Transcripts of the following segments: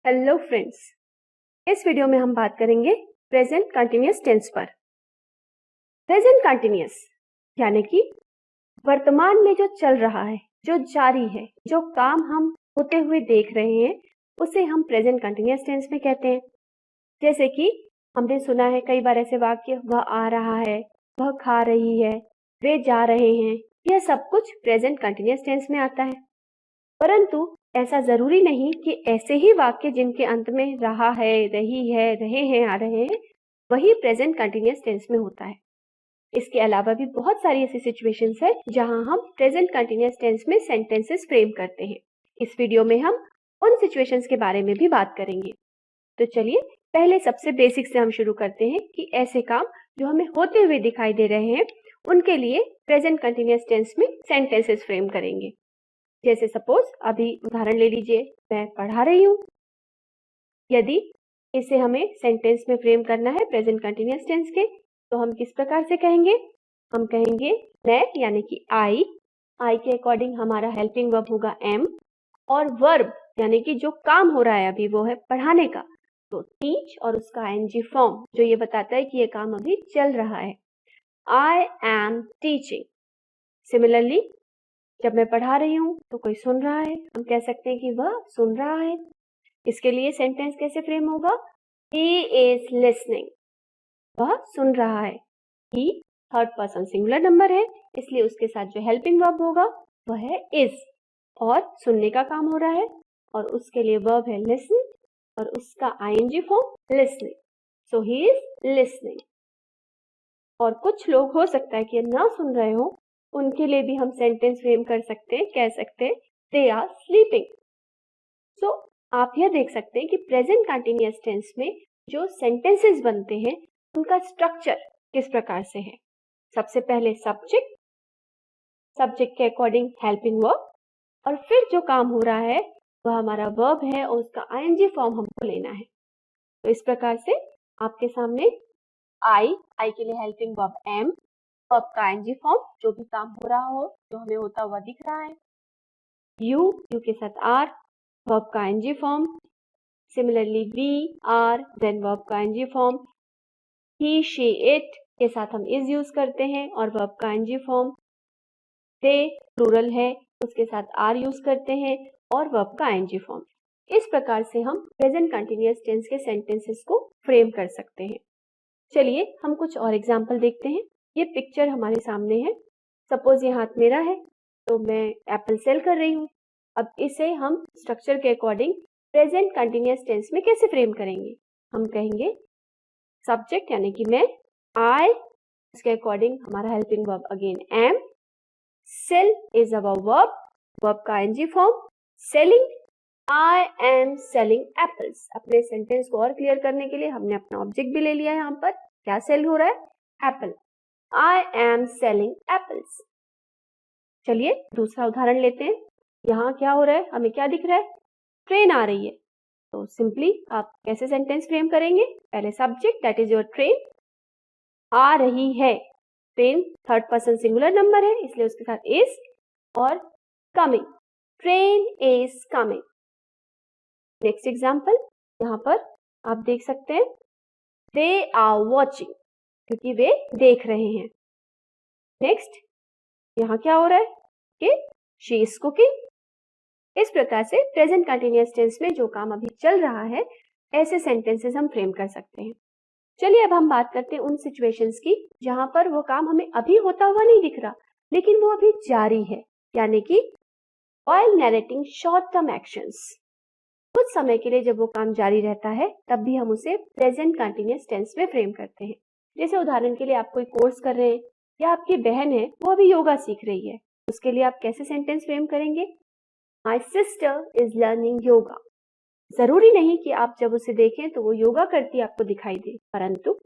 Hello friends, इस video में हम बात करेंगे प्रेजेंट कंटिन्यूअस टेंस पर। प्रेजेंट कंटिन्यूअस यानी कि वर्तमान में जो चल रहा है, जो जारी है, जो काम हम होते हुए देख रहे हैं, उसे हम प्रेजेंट कंटिन्यूअस टेंस में कहते हैं। जैसे कि हमने सुना है कई बार ऐसे वाक्य, वह आ रहा है, वह खा रही है, वे जा रहे हैं, यह सब कुछ प्रेजेंट कंटिन्यूअस टेंस में आता है। परंतु ऐसा जरूरी नहीं कि ऐसे ही वाक्य जिनके अंत में रहा है, रही है, रहे हैं, आ रहे हैं, वही प्रेजेंट कंटिन्यूअस टेंस में होता है। इसके अलावा भी बहुत सारी ऐसी सिचुएशंस है जहां हम प्रेजेंट कंटिन्यूअस टेंस में सेंटेंसेस फ्रेम करते हैं। इस वीडियो में हम उन सिचुएशंस के बारे में भी बात करेंगे। तो चलिए पहले सबसे बेसिक से हम शुरू करते हैं कि ऐसे काम जो हमें होते हुए दिखाई दे रहे हैं, उनके लिए प्रेजेंट कंटिन्यूअस टेंस में सेंटेंसेस फ्रेम करेंगे। जैसे सपोज अभी उदाहरण ले लीजिए, मैं पढ़ा रही हूँ। यदि इसे हमें सेंटेंस में फ्रेम करना है प्रेजेंट कंटिन्यूअस टेंस के, तो हम किस प्रकार से कहेंगे? हम कहेंगे मैं यानी कि आई के अकॉर्डिंग हमारा हेल्पिंग वर्ब होगा एम, और वर्ब यानी कि जो काम हो रहा है अभी वो है पढ़ाने का, तो टीच और उसका आईएनजी फॉर्म जो ये बताता है कि ये काम अभी चल रहा है, आई एम टीचिंग। सिमिलरली जब मैं पढ़ा रही हूँ तो कोई सुन रहा है, हम कह सकते हैं कि वह सुन रहा है। इसके लिए सेंटेंस कैसे फ्रेम होगा? ही इज लिसनिंग, वह सुन रहा है। ही थर्ड पर्सन सिंगुलर नंबर है, इसलिए उसके साथ जो हेल्पिंग वर्ब होगा वह है इज, और सुनने का काम हो रहा है और उसके लिए वर्ब है लिसन और उसका ING form listening, so he is listening. और कुछ लोग हो सकता है कि ना सुन रहे हो, उनके लिए भी हम सेंटेंस फ्रेम कर सकते हैं, कह सकते हैं दे आर स्लीपिंग। सो आप यह देख सकते हैं कि प्रेजेंट कंटिन्यूअस टेंस में जो सेंटेंसेस बनते हैं उनका स्ट्रक्चर किस प्रकार से है। सबसे पहले सब्जेक्ट, सब्जेक्ट के अकॉर्डिंग हेल्पिंग वर्ब, और फिर जो काम हो रहा है वह हमारा वर्ब है और उसका आईएनजी फॉर्म हमको लेना है। तो इस प्रकार से आपके सामने आई के लिए हेल्पिंग वर्ब एम, वर्ब का आईएनजी फॉर्म, जो भी काम हो रहा हो, जो हमें होता हुआ दिख रहा है। यू के साथ आर, वर्ब का ING form. Similarly we are, then verb का ING form. He she it के साथ हम इज यूज करते हैं और वर्ब का आईएनजी फॉर्म। दे प्लूरल है, उसके साथ आर यूज करते हैं और वर्ब का आईएनजी फॉर्म। इस प्रकार से हम प्रेजेंट कंटिन्यूअस टेंस के सेंटेंसेस को फ्रेम कर सकते हैं। चलिए हम कुछ और एग्जाम्पल देखते हैं। ये पिक्चर हमारे सामने है। सपोज ये हाथ मेरा है, तो मैं एप्पल सेल कर रही हूँ। अब इसे हम स्ट्रक्चर के अकॉर्डिंग प्रेजेंट कंटिन्यूअस टेंस में कैसे फ्रेम करेंगे? हम कहेंगे सब्जेक्ट यानी कि मैं, आई, इसके अकॉर्डिंग हमारा helping verb again am, sell is our verb, verb का ING form, selling, I am selling apples. अपने सेंटेंस को और क्लियर करने के लिए हमने अपना ऑब्जेक्ट भी ले लिया है। यहाँ पर क्या सेल हो रहा है? Apple. I am selling apples. चलिए दूसरा उदाहरण लेते हैं। यहाँ क्या हो रहा है? हमें क्या दिख रहा है? ट्रेन आ रही है। तो सिंपली आप कैसे सेंटेंस फ्रेम करेंगे? पहले subject that is your train, आ रही है, train third person singular number है इसलिए उसके साथ इज, और coming, train is coming. Next example, यहाँ पर आप देख सकते हैं दे आर वॉचिंग, क्योंकि वे देख रहे हैं। नेक्स्ट यहाँ क्या हो रहा है कि शी इज कुकिंग। इस प्रकार से प्रेजेंट कंटिन्यूअस टेंस में जो काम अभी चल रहा है, ऐसे सेंटेंसेस हम फ्रेम कर सकते हैं। चलिए अब हम बात करते हैं उन सिचुएशंस की जहां पर वो काम हमें अभी होता हुआ नहीं दिख रहा, लेकिन वो अभी जारी है, यानी कि while narrating short term actions, कुछ समय के लिए जब वो काम जारी रहता है तब भी हम उसे प्रेजेंट कंटिन्यूअस टेंस में फ्रेम करते हैं। जैसे उदाहरण के लिए आप कोई कोर्स कर रहे हैं या आपकी बहन है वो अभी योगा सीख रही है, उसके लिए आप कैसे सेंटेंस फ्रेम करेंगे? My sister is learning yoga. जरूरी नहीं कि आप जब उसे देखें तो वो योगा करती आपको दिखाई दे, परंतु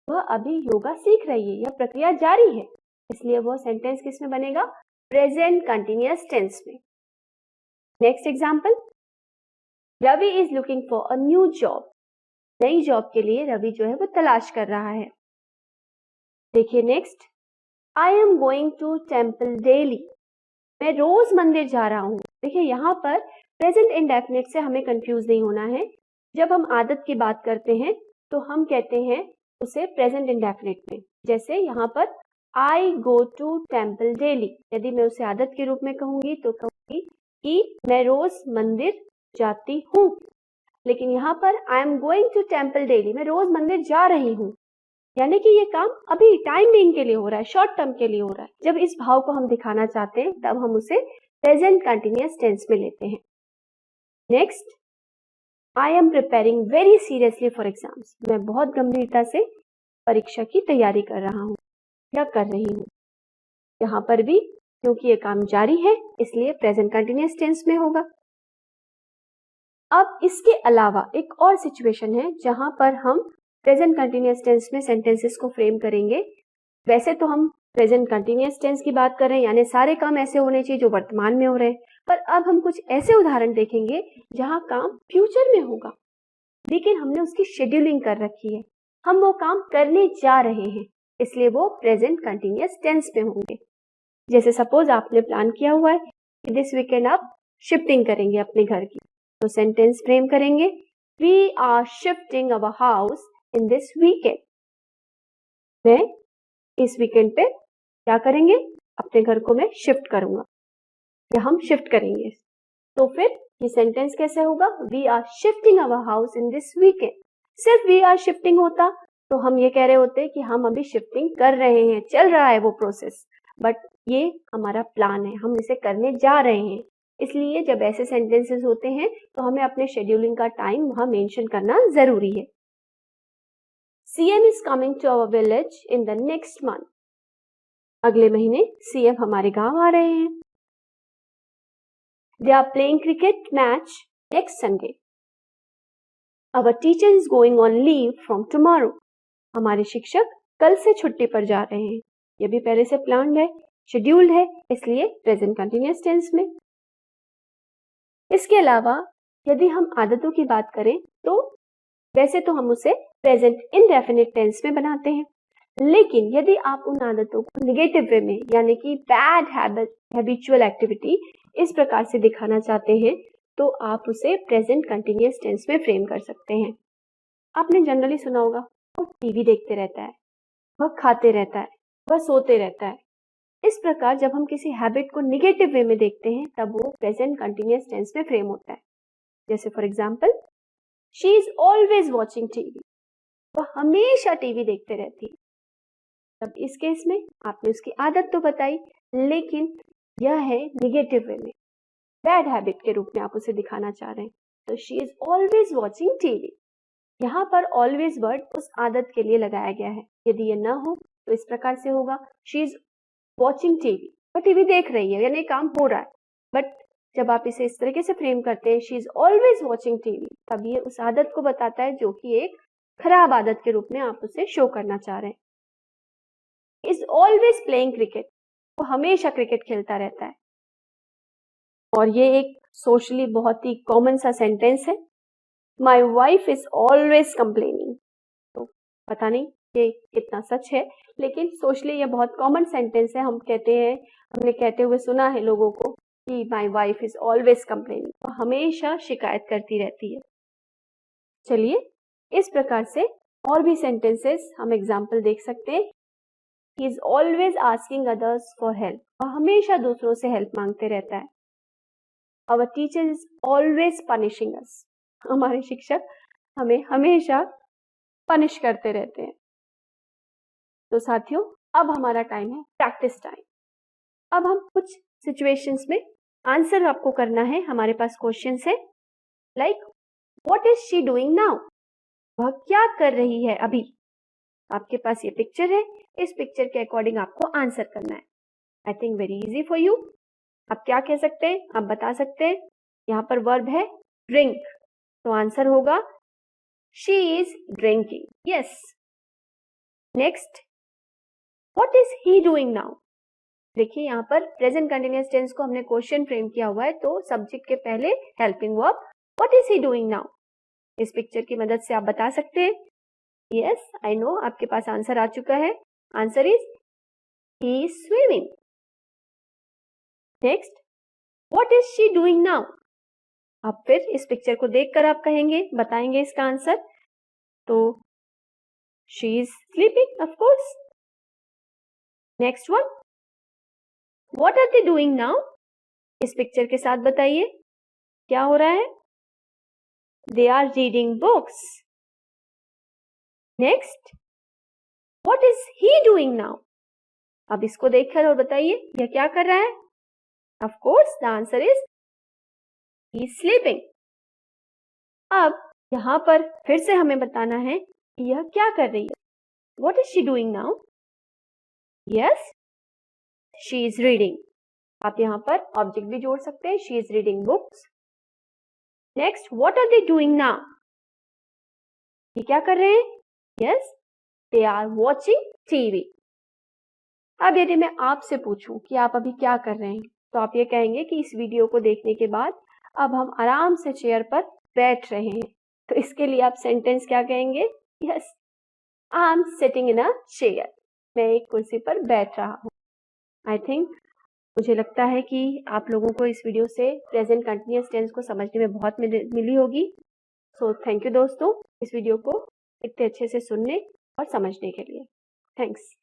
वह अभी योगा सीख रही है, यह प्रक्रिया जारी है, इसलिए वह सेंटेंस किस में बनेगा? प्रेजेंट कंटिन्यूअस टेंस में। Next example, Ravi is looking for a new job. नई जॉब के लिए रवि जो है वो तलाश कर रहा है। देखिए next, I am going to temple daily. मैं रोज मंदिर जा रहा हूँ। देखिए यहाँ पर प्रेजेंट इंडेफिनिट से हमें कंफ्यूज नहीं होना है। जब हम आदत की बात करते हैं तो हम कहते हैं उसे प्रेजेंट इंडेफिनिट में। जैसे यहाँ पर आई गो टू टेम्पल डेली, यदि मैं उसे आदत के रूप में कहूंगी तो कहूंगी कि मैं रोज मंदिर जाती हूँ। लेकिन यहाँ पर I am going to temple daily, मैं रोज मंदिर जा रही हूँ, यानी कि ये काम अभी टाइम बीइंग के लिए हो रहा है, शॉर्ट टर्म के लिए हो रहा है। जब इस भाव को हम दिखाना चाहते हैं तब हम उसे प्रेजेंट कंटिन्यूअस टेंस में लेते हैं। Next, I am preparing very seriously for exams, मैं बहुत गंभीरता से परीक्षा की तैयारी कर रहा हूँ या कर रही हूँ। यहाँ पर भी क्योंकि ये काम जारी है इसलिए प्रेजेंट कंटिन्यूअस टेंस में होगा। अब इसके अलावा एक और सिचुएशन है जहां पर हम प्रेजेंट कंटिन्यूअस टेंस में सेंटेंसेस को फ्रेम करेंगे। वैसे तो हम प्रेजेंट कंटिन्यूअस टेंस की बात कर रहे हैं, यानी सारे काम ऐसे होने चाहिए जो वर्तमान में हो रहे हैं, पर अब हम कुछ ऐसे उदाहरण देखेंगे जहां काम फ्यूचर में होगा लेकिन हमने उसकी शेड्यूलिंग कर रखी है, हम वो काम करने जा रहे हैं, इसलिए वो प्रेजेंट कंटिन्यूअस टेंस में होंगे। जैसे सपोज आपने प्लान किया हुआ है कि दिस वीकेंड आप शिफ्टिंग करेंगे अपने घर की, तो सेंटेंस फ्रेम करेंगे we are shifting our house in this weekend. मैं इस वीकेंड पे क्या करेंगे, अपने घर को मैं शिफ्ट करूंगा या हम शिफ्ट करेंगे। तो फिर ये सेंटेंस कैसे होगा, we are shifting our house in this weekend. सिर्फ वी आर शिफ्टिंग होता तो हम ये कह रहे होते कि हम अभी शिफ्टिंग कर रहे हैं, चल रहा है वो प्रोसेस, बट ये हमारा प्लान है, हम इसे करने जा रहे हैं। इसलिए जब ऐसे सेंटेंसेस होते हैं तो हमें अपने शेड्यूलिंग का टाइम वहां मेंशन करना जरूरी है। CM is coming to our village in the next month. अगले महीने CM हमारे गांव आ रहे हैं। They are playing cricket match next Sunday. Our teacher is going on leave from tomorrow. हमारे शिक्षक कल से छुट्टी पर जा रहे हैं। ये भी पहले से प्लान्ड है, शेड्यूल्ड है, इसलिए प्रेजेंट कंटिन्यूअस टेंस में। इसके अलावा यदि हम आदतों की बात करें तो वैसे तो हम उसे प्रेजेंट इंडेफिनिट टेंस में बनाते हैं, लेकिन यदि आप उन आदतों को निगेटिव वे में यानी कि बैड हैबिट, हैबिचुअल एक्टिविटी इस प्रकार से दिखाना चाहते हैं तो आप उसे प्रेजेंट कंटिन्यूअस टेंस में फ्रेम कर सकते हैं। आपने जनरली सुना होगा वो टीवी देखते रहता है, वह खाते रहता है, वह सोते रहता है। इस प्रकार जब हम किसी हैबिट को निगेटिव वे में देखते हैं तब वो प्रेजेंट कंटिन्यूअस टेंस में फ्रेम होता है। जैसे for example, she is always watching TV, वह हमेशा टीवी देखते रहती है। तब इस केस में आपने उसकी आदत तो बताई लेकिन यह है निगेटिव वे में, बैड हैबिट के रूप में आप उसे दिखाना चाह रहे हैं। तो she is always watching TV, यहाँ पर ऑलवेज वर्ड उस आदत के लिए लगाया गया है। यदि ये ना हो तो इस प्रकार से होगा शी इज वॉचिंग टीवी, वह टीवी देख रही है यानी काम हो रहा है। बट जब आप इसे इस तरीके से फ्रेम करते हैं she is always watching TV, तब ये उस आदत को बताता है जो कि एक खराब आदत के रूप में आप उसे शो करना चाह रहे हैं। इज ऑलवेज प्लेइंग क्रिकेट, वो हमेशा क्रिकेट खेलता रहता है। और ये एक सोशली बहुत ही कॉमन सा सेंटेंस है, my wife is always complaining. तो पता नहीं ये कितना सच है, लेकिन सोशली ये बहुत कॉमन सेंटेंस है। हम कहते हैं, हमने कहते हुए सुना है लोगों को कि my wife is always complaining, वो हमेशा शिकायत करती रहती है। चलिए इस प्रकार से और भी सेंटेंसेस हम एग्जाम्पल देख सकते हैं। He is always asking others for help, वह हमेशा दूसरों से हेल्प मांगते रहता है। Our teacher is always punishing us, हमारे शिक्षक हमें हमेशा पनिश करते रहते हैं। तो साथियों अब हमारा टाइम है प्रैक्टिस टाइम। अब हम कुछ सिचुएशंस में आंसर आपको करना है। हमारे पास क्वेश्चंस है like what is she doing now, वह क्या कर रही है अभी। आपके पास ये पिक्चर है, इस पिक्चर के अकॉर्डिंग आपको आंसर करना है। I think very easy for you. आप क्या कह सकते हैं, आप बता सकते हैं। यहाँ पर वर्ब है ड्रिंक, तो आंसर होगा she is drinking. Yes. Next, what is he doing now. देखिए यहाँ पर प्रेजेंट कंटिन्यूअस टेंस को हमने क्वेश्चन फ्रेम किया हुआ है, तो सब्जेक्ट के पहले helping verb what is he doing now. इस पिक्चर की मदद से आप बता सकते हैं। यस आई नो, आपके पास आंसर आ चुका है। Answer is he is swimming. Next, what is she doing now, अब फिर इस पिक्चर को देखकर आप कहेंगे, बताएंगे इसका आंसर। तो she is sleeping, of course. Next one, what are they doing now? इस पिक्चर के साथ बताइए क्या हो रहा है। They are reading books. Next, what is he doing now? अब इसको देखकर और बताइए यह क्या कर रहा है। Of course the answer is he is sleeping. अब यहाँ पर फिर से हमें बताना है कि यह क्या कर रही है। What is she doing now? Yes, she is reading. आप यहाँ पर ऑब्जेक्ट भी जोड़ सकते हैं, she is reading books. Next, what are they doing now? ये क्या कर रहे हैं? Yes, they are watching TV. अब यदि मैं आपसे पूछूं कि आप अभी क्या कर रहे हैं, तो आप ये कहेंगे कि इस वीडियो को देखने के बाद अब हम आराम से चेयर पर बैठ रहे हैं। तो इसके लिए आप सेंटेंस क्या कहेंगे? Yes, I am sitting in a chair. मैं एक कुर्सी पर बैठ रहा हूँ। आई थिंक, मुझे लगता है कि आप लोगों को इस वीडियो से प्रेजेंट कंटिन्यूअस टेंस को समझने में बहुत मिली होगी। सो थैंक यू दोस्तों, इस वीडियो को इतने अच्छे से सुनने और समझने के लिए। थैंक्स।